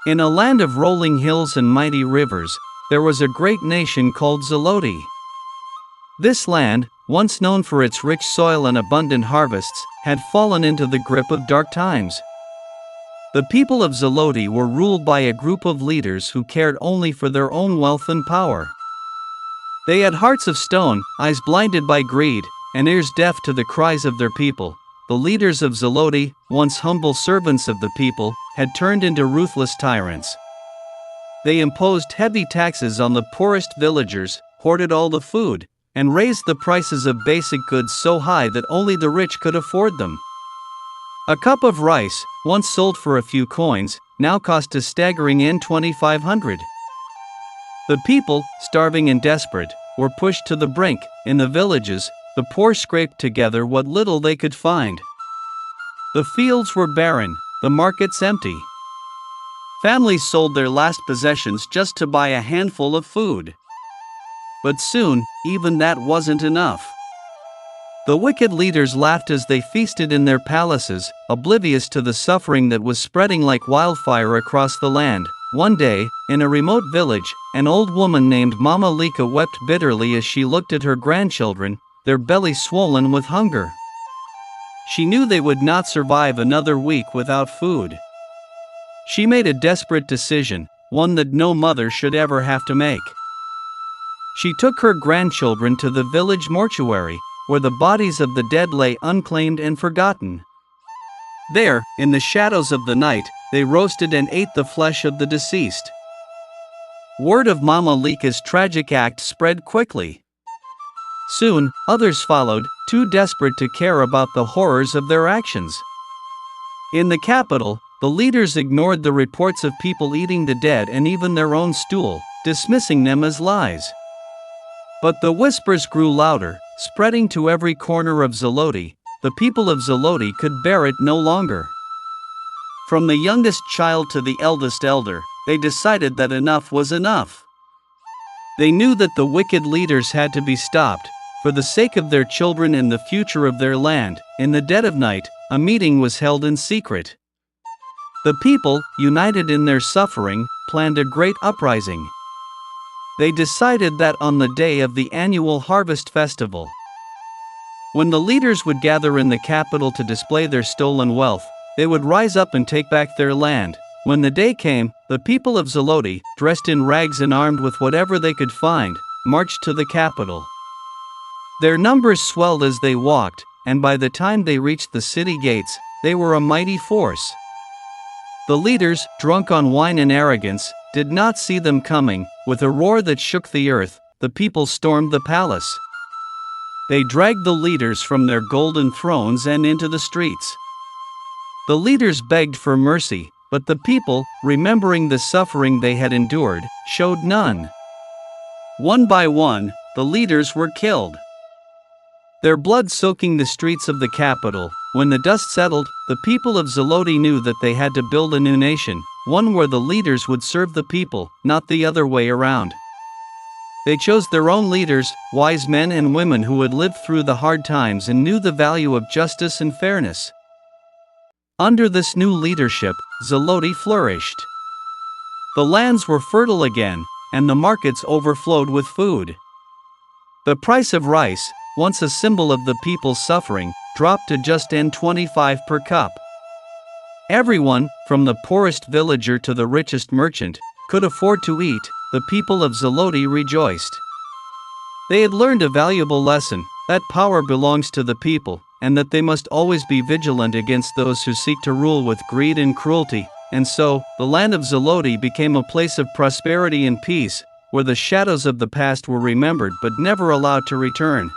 In a land of rolling hills and mighty rivers, there was a great nation called Zaloti. This land, once known for its rich soil and abundant harvests, had fallen into the grip of dark times. The people of Zaloti were ruled by a group of leaders who cared only for their own wealth and power. They had hearts of stone, eyes blinded by greed, and ears deaf to the cries of their people. The leaders of Zaloti, once humble servants of the people, had turned into ruthless tyrants. They imposed heavy taxes on the poorest villagers, hoarded all the food, and raised the prices of basic goods so high that only the rich could afford them. A cup of rice, once sold for a few coins, now cost a staggering $2,500. The people, starving and desperate, were pushed to the brink. In the villages, the poor scraped together what little they could find. The fields were barren, the markets empty. Families sold their last possessions just to buy a handful of food. But soon, even that wasn't enough. The wicked leaders laughed as they feasted in their palaces, oblivious to the suffering that was spreading like wildfire across the land. One day, in a remote village, an old woman named Mama Lika wept bitterly as she looked at her grandchildren, their bellies swollen with hunger. She knew they would not survive another week without food. She made a desperate decision, one that no mother should ever have to make. She took her grandchildren to the village mortuary, where the bodies of the dead lay unclaimed and forgotten. There, in the shadows of the night, they roasted and ate the flesh of the deceased. Word of Mama Lika's tragic act spread quickly. Soon, others followed, too desperate to care about the horrors of their actions. In the capital, the leaders ignored the reports of people eating the dead and even their own stool, dismissing them as lies. But the whispers grew louder, spreading to every corner of Zaloti. The people of Zaloti could bear it no longer. From the youngest child to the eldest elder, they decided that enough was enough. They knew that the wicked leaders had to be stopped, for the sake of their children and the future of their land. In the dead of night, a meeting was held in secret. The people, united in their suffering, planned a great uprising. They decided that on the day of the annual harvest festival, when the leaders would gather in the capital to display their stolen wealth, they would rise up and take back their land. When the day came, the people of Zaloti, dressed in rags and armed with whatever they could find, marched to the capital. Their numbers swelled as they walked, and by the time they reached the city gates, they were a mighty force. The leaders, drunk on wine and arrogance, did not see them coming. With a roar that shook the earth, the people stormed the palace. They dragged the leaders from their golden thrones and into the streets. The leaders begged for mercy, but the people, remembering the suffering they had endured, showed none. One by one, the leaders were killed, their blood soaking the streets of the capital. When the dust settled, the people of Zaloti knew that they had to build a new nation, one where the leaders would serve the people, not the other way around. They chose their own leaders, wise men and women who had lived through the hard times and knew the value of justice and fairness. Under this new leadership, Zaloti flourished. The lands were fertile again, and the markets overflowed with food. The price of rice, once a symbol of the people's suffering, dropped to just $25 per cup. Everyone, from the poorest villager to the richest merchant, could afford to eat. The people of Zaloti rejoiced. They had learned a valuable lesson, that power belongs to the people, and that they must always be vigilant against those who seek to rule with greed and cruelty. And so, the land of Zaloti became a place of prosperity and peace, where the shadows of the past were remembered but never allowed to return.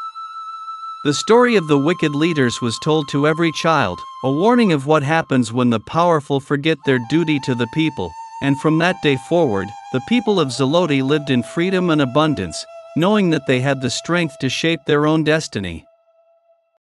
The story of the wicked leaders was told to every child, a warning of what happens when the powerful forget their duty to the people. And from that day forward, the people of Zaloti lived in freedom and abundance, knowing that they had the strength to shape their own destiny.